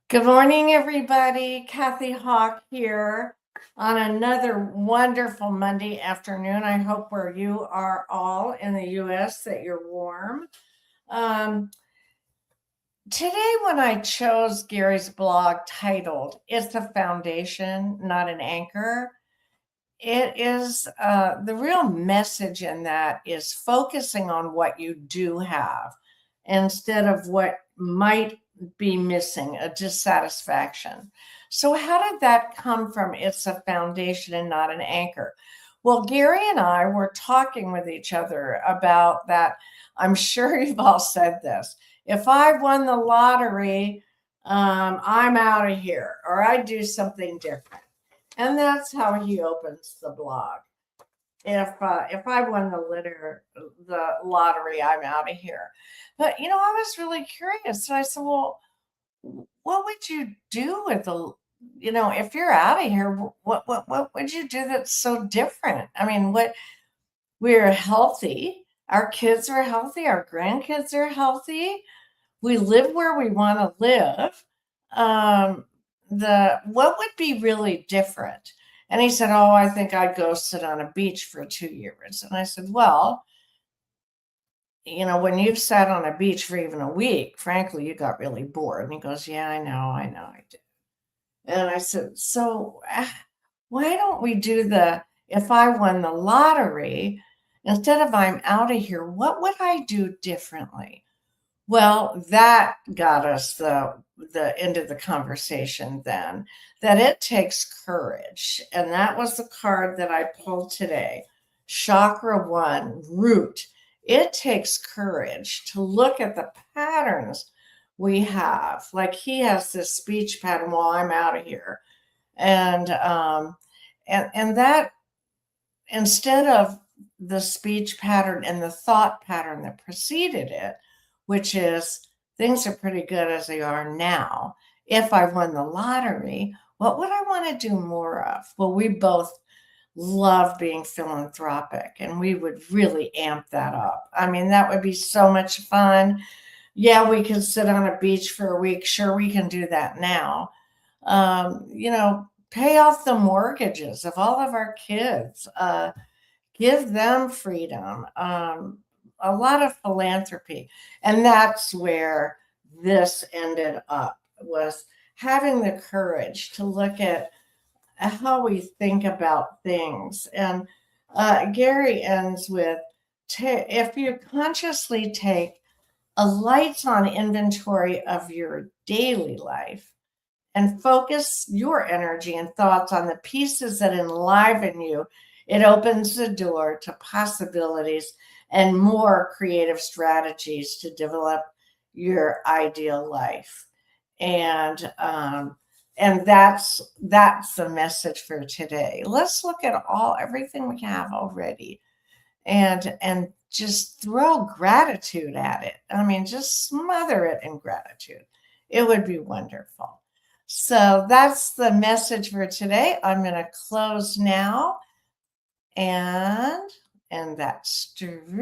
Good morning, everybody. Kathy Hawk here on another wonderful Monday afternoon. I hope where you are all in the U.S. that you're warm. Um, Today, when I chose Gary's blog titled "It's a Foundation, Not an Anchor," it is the real message in that is focusing on what you do have instead of what might be missing, a dissatisfaction. So, how did that come from? It's a foundation and not an anchor. Well, Gary and I were talking with each other about that. I'm sure you've all said this. If I won the lottery, I'm out of here, or I do something different. And that's how he opens the blog. If I won the lottery, I'm out of here. But I was really curious. So I said, well, what would you do with if you're out of here, what would you do that's so different? I mean, we're healthy, our kids are healthy, our grandkids are healthy, we live where we want to live. Um, the What would be really different? And he said, "Oh, I think I'd go sit on a beach for 2 years." And I said, "Well, when you've sat on a beach for even a week, frankly, you got really bored." And he goes, "Yeah, I know, I did." And I said, "So why don't we do if I won the lottery, instead of I'm out of here, what would I do differently?" Well, that got us the end of the conversation then, that it takes courage. And that was the card that I pulled today. Chakra 1, root. It takes courage to look at the patterns we have. Like he has this speech pattern, well, I'm out of here. And that, instead of the speech pattern and the thought pattern that preceded it, which is things are pretty good as they are now. If I won the lottery, what would I want to do more of? Well, we both love being philanthropic and we would really amp that up. I mean, that would be so much fun. Yeah, we could sit on a beach for a week. Sure, we can do that now. Pay off the mortgages of all of our kids. Give them freedom, a lot of philanthropy. And that's where this ended up, was having the courage to look at how we think about things. And Gary ends with, if you consciously take a lights on inventory of your daily life and focus your energy and thoughts on the pieces that enliven you, it opens the door to possibilities and more creative strategies to develop your ideal life. And that's the message for today. Let's look at everything we have already, and just throw gratitude at it. I mean, just smother it in gratitude. It would be wonderful. So that's the message for today. I'm going to close now and that stream.